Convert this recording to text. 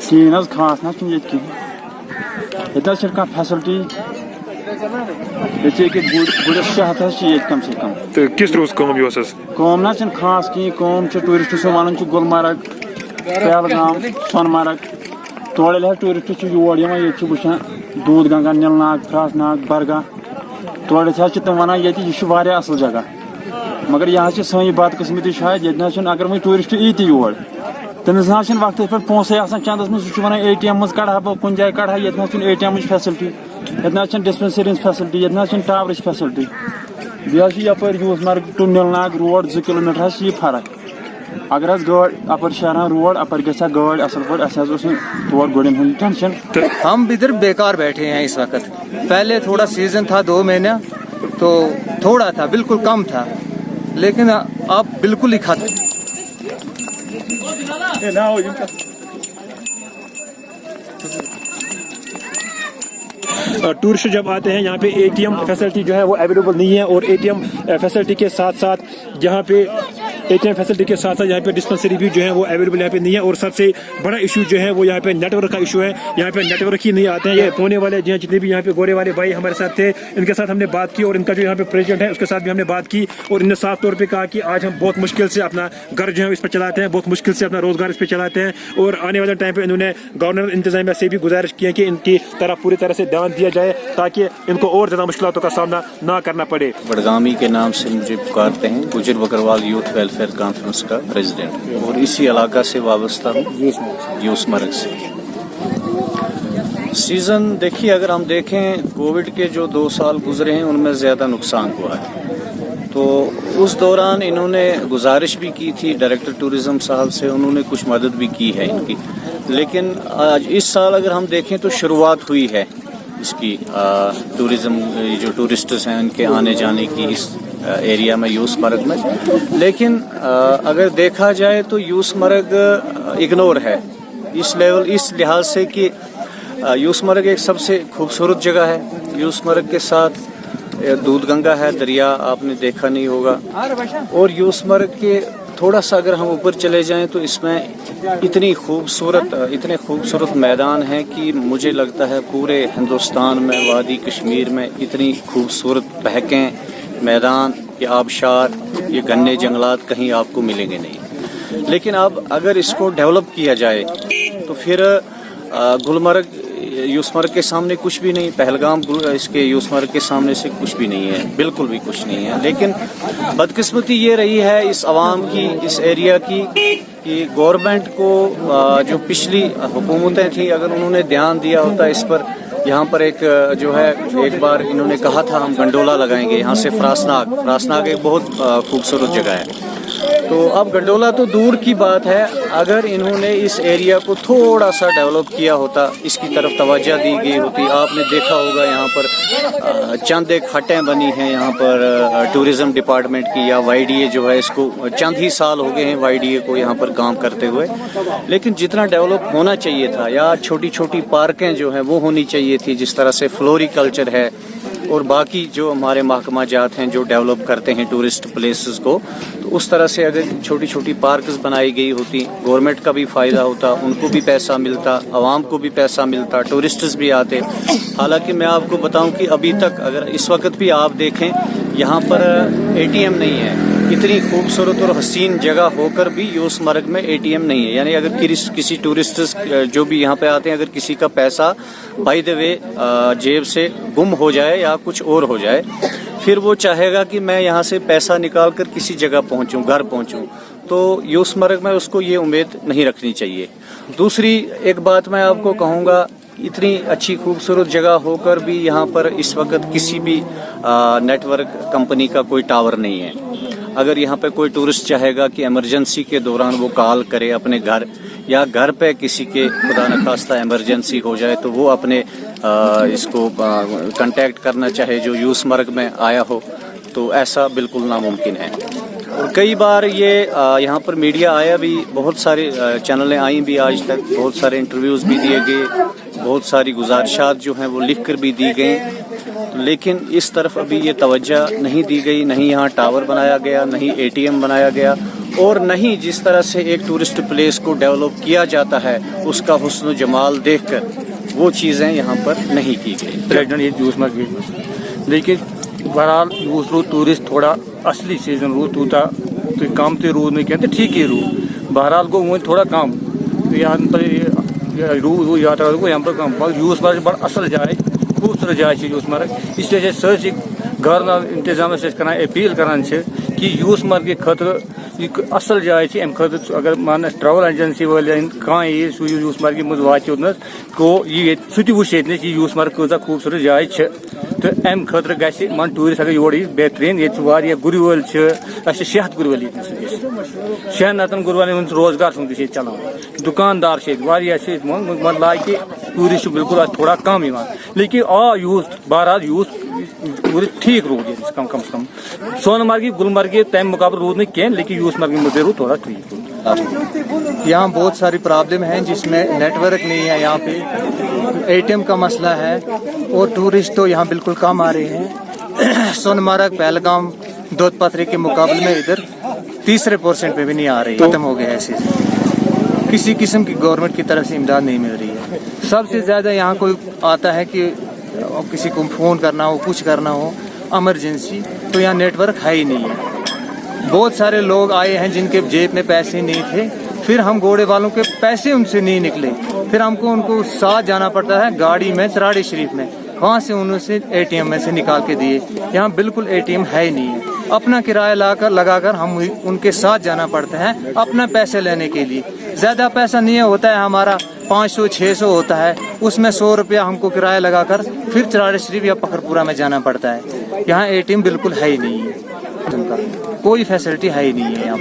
Scene खास ना ये फैसिलिटी ये गुड़स शहत कम से कम तो किस रोज कम ना खास कहीं कम टूरिस्ट वन गुलमर्ग पहलगाम सोनमर्ग तोड़ टूरिस्ट योर ये वुचान दूध गंगा नीलनाग फ्रास नाग बरगाह तोड़ तुम वन ये असल जगह मगर यह सी बदकिस्मती शायद ये अगर वही टूरिस्ट यी योर तमिस ना वक्त पे पोसे चंदस मज वन ATM मज कड़ा बह कुछ जाए कड़ा ये ATM फैसिलिटी ये डिस्पेंसरी फैसिलिटी ये टावर फैसिलिटी बे यपर Yusmarg to Nilnag road 2 kilometre ये फर्क अगर गाड़ अपर शहर रोड अपर ग गाड़ असल पे तोड़ गुड़न हूँ टेंशन। हम इधर बेकार बैठे हैं इस वक्त। पहले थोड़ा सीजन था 2 महीना तो थोड़ा था, बिल्कुल कम था, लेकिन अब बिल्कुल ही खत्म। टूरिस्ट जब आते हैं यहाँ पे ATM फैसिलिटी जो है वो अवेलेबल नहीं है, और ATM फैसिलिटी के साथ साथ यहाँ पे ATM फैसिलिटी के साथ साथ यहाँ पे डिस्पेंसरी भी जो है वो अवेलेबल यहाँ पे नहीं है। और सबसे बड़ा इशू जो है वो यहाँ पे नेटवर्क का इशू है। यहाँ पे नेटवर्क ही नहीं आते हैं। ये पुणे वाले जितने भी यहाँ पे गोरे वाले भाई हमारे साथ थे, इनके साथ हमने बात की, और इनका जो यहाँ पे प्रेसिडेंट है उसके साथ भी हमने बात की, और इन्होंने साफ तौर पर कहा कि आज हम बहुत मुश्किल से अपना घर जो है इस पर चलाते हैं, बहुत मुश्किल से अपना रोजगार इस पर चलाते हैं। और आने वाले टाइम पे इन्होंने गवर्नर इंतजामिया से भी गुजारिश की है कि इनकी तरफ पूरी तरह से ध्यान दिया जाए ताकि इनको और ज्यादा मुश्किलों का सामना ना करना पड़े। बड़गामी के नाम से मुझे पुकारते हैं, गुजर बकरवाल यूथ वेलफेयर कॉन्फ्रेंस का प्रेसिडेंट, और इसी इलाका से वाबस्ता हूँ, यूसमर्ग से। सीज़न देखिए, अगर हम देखें कोविड के जो 2 साल गुजरे हैं उनमें ज़्यादा नुकसान हुआ है, तो उस दौरान इन्होंने गुजारिश भी की थी डायरेक्टर टूरिज़म साहब से, उन्होंने कुछ मदद भी की है इनकी। लेकिन आज इस साल अगर हम देखें तो शुरुआत हुई है इसकी, टूरिज़म जो टूरिस्ट्स हैं उनके आने जाने की इस एरिया में, यूसमर्ग में। लेकिन अगर देखा जाए तो यूसमर्ग इग्नोर है इस लिहाज से कि यूसमर्ग एक सबसे खूबसूरत जगह है। यूसमर्ग के साथ दूध गंगा है, दरिया आपने देखा नहीं होगा, और यूसमर्ग के थोड़ा सा अगर हम ऊपर चले जाएं तो इसमें इतने खूबसूरत मैदान हैं कि मुझे लगता है पूरे हिंदुस्तान में, वादी कश्मीर में इतनी खूबसूरत बहकें, मैदान, ये आबशार, ये गन्ने जंगलात कहीं आपको मिलेंगे नहीं। लेकिन अब अगर इसको डेवलप किया जाए तो फिर गुलमर्ग यूसमर्ग के सामने कुछ भी नहीं, पहलगाम इसके यूसमर्ग के सामने से कुछ भी नहीं है, बिल्कुल भी कुछ नहीं है। लेकिन बदकिस्मती ये रही है इस आवाम की, इस एरिया की, कि गवर्नमेंट को जो पिछली हुकूमतें थी अगर उन्होंने ध्यान दिया होता इस पर। यहाँ पर एक जो है, एक बार इन्होंने कहा था हम गंडोला लगाएंगे यहाँ से फ्रासनाग एक बहुत खूबसूरत जगह है, तो अब गंडोला तो दूर की बात है, अगर इन्होंने इस एरिया को थोड़ा सा डेवलप किया होता, इसकी तरफ तवज्जो दी गई होती। आपने देखा होगा यहाँ पर चंद एक हटें बनी हैं यहाँ पर टूरिज़्म डिपार्टमेंट की, या YDA जो है, इसको चंद ही साल हो गए हैं YDA को यहाँ पर काम करते हुए। लेकिन जितना डेवलप होना चाहिए था, या छोटी छोटी पार्कें जो हैं वो होनी चाहिए थी, जिस तरह से फ्लोरिकल्चर है और बाकी जो हमारे महकमा जात हैं जो डेवलप करते हैं टूरिस्ट प्लेसेस को, तो उस तरह से अगर छोटी छोटी पार्क्स बनाई गई होती, गवर्नमेंट का भी फ़ायदा होता, उनको भी पैसा मिलता, आवाम को भी पैसा मिलता, टूरिस्ट्स भी आते। हालांकि मैं आपको बताऊं कि अभी तक अगर इस वक्त भी आप देखें यहाँ पर ATM नहीं है। इतनी खूबसूरत और हसीन जगह होकर भी यूसमर्ग में ATM नहीं है। यानी अगर किसी टूरिस्ट जो भी यहाँ पे आते हैं, अगर किसी का पैसा बाय द वे जेब से गुम हो जाए या कुछ और हो जाए, फिर वो चाहेगा कि मैं यहाँ से पैसा निकाल कर किसी जगह पहुँचूँ, घर पहुँचूँ, तो यूसमर्ग में उसको ये उम्मीद नहीं रखनी चाहिए। दूसरी एक बात मैं आपको कहूँगा, इतनी अच्छी खूबसूरत जगह होकर भी यहाँ पर इस वक्त किसी भी नेटवर्क कंपनी का कोई टावर नहीं है। अगर यहाँ पे कोई टूरिस्ट चाहेगा कि इमरजेंसी के दौरान वो कॉल करे अपने घर, या घर पे किसी के खुदा न खास्ता इमरजेंसी हो जाए, तो वो अपने इसको कांटेक्ट करना चाहे जो यूसमर्ग में आया हो, तो ऐसा बिल्कुल नामुमकिन है। और कई बार ये यहाँ पर मीडिया आया भी, बहुत सारे चैनलें आई भी आज तक, बहुत सारे इंटरव्यूज़ भी दिए गए, बहुत सारी गुजारिशात जो हैं वो लिख कर भी दी गई, लेकिन इस तरफ अभी ये तवज्जो नहीं दी गई, नहीं यहाँ टावर बनाया गया, नहीं ATM बनाया गया, اور نہیں جس طرح سے ایک ٹورسٹ پلیس کو ڈیولپ کیا جاتا ہے اس کا حسن و جمال دیکھ کر وہ چیزیں یہاں پر نہیں کی گئی. یوس مارکیٹ لیکن بہرحال یوس روٗد ٹوٗرِسٹ تھوڑا اصلی سیٖزن روٗد تیوٗتاہ تہٕ کم تہِ روٗد نہٕ کینٛہہ تہٕ ٹھیٖکٕے روٗد. بہرحال گوٚو وۄنۍ تھوڑا کم روٗد یاترا گوٚو یَنہٕ پتہٕ کم مگر یوٗس مرگ چھِ بڑٕ اصل جاے خوٗبصوٗرت جاے چھِ یوٗس مرگ. اس لیے چھِ أسۍ سٲرسٕے گورنر انتظامس أسۍ کران اپیٖل کران چھِ کہ یوٗس مرگہِ خٲطرٕ یہِ اصل جاے چھِ امہِ خٲطرٕ اگر مان ٹریول ایجنسی وٲلۍ کانٛہہ یی سُہ یوٗس مرگہِ منٛز واتہِ یوٚتنس گوٚو یہِ ییٚتہِ سُہ تہِ وٕچھِ ییٚتنس یہِ یوٗس مرگ کۭژاہ خوٗبصوٗرت جاے چھِ تہٕ امہِ خٲطرٕ گژھِ مان ٹوٗرِسٹ اگر یور یی بہتریٖن. ییٚتہِ چھِ واریاہ گُرۍ وٲلۍ چھِ اَسہِ چھِ 6 ہَتھ گُرۍ وٲلۍ ییٚتہِ 6 ہَتن گُرۍ والٮ۪ن ہُنٛد روزگار ژھُن تہِ چھِ ییٚتہِ چلاوان. دُکاندار چھِ ییٚتہِ واریاہ چھِ ییٚتہِ مطلب لاگہِ ٹوٗرِسٹ چھُ بالکل اَتھ تھوڑا کم یِوان لیکن آ یوٗس بہرحال یوٗس ٹوٗرِسٹ ٹھیٖک روٗد ییٚتہِ کم سے کم. سونہٕ مرگہِ گُلمرگہِ تمہِ مُقابلہٕ روٗد نہٕ کینٛہہ لیکن یوٗس مرگہِ منٛز روٗد تھوڑا ٹھیٖک. یہاں بہت ساری پرابلم ہیں جس میں نیٹ ورک نہیں ہے, یہاں پہ اے ٹی ایم کا مسئلہ ہے اور ٹورسٹ تو یہاں بالکل کم آ رہے ہیں. سونمرگ پہلگام دودھ پتھری کے مقابلے میں ادھر 30% پہ بھی نہیں آ رہی, ختم ہو گیا ایسے. کسی قسم کی گورنمنٹ کی طرف سے امداد نہیں مل رہی ہے. سب سے زیادہ یہاں کوئی آتا ہے کہ کسی کو فون کرنا ہو کچھ کرنا ہو ایمرجنسی تو یہاں نیٹ ورک ہے ہی نہیں ہے. بہت سارے لوگ آئے ہیں جن کے جیب میں پیسے نہیں تھے, پھر ہم گھوڑے والوں کے پیسے ان سے نہیں نکلے, پھر ہم کو ان کو ساتھ جانا پڑتا ہے گاڑی میں چراڑی شریف میں, وہاں سے انہوں سے اے ٹی ایم میں سے نکال کے دیے. یہاں بالکل اے ٹی ایم ہے ہی نہیں ہے. اپنا کرایہ لگا کر ہم ان کے ساتھ جانا پڑتا ہے اپنا پیسے لینے کے لیے. زیادہ پیسہ نہیں ہوتا ہے ہمارا 500-600 ہوتا ہے, اس میں 100 روپیہ ہم کو کرایہ لگا کر پھر چراڑی شریف یا پکھرپورہ میں جانا پڑتا ہے. یہاں اے ٹی ایم بالکل ہے ہی نہیں ہے, کوئی فیسلٹی ہے ہی نہیں ہے یہاں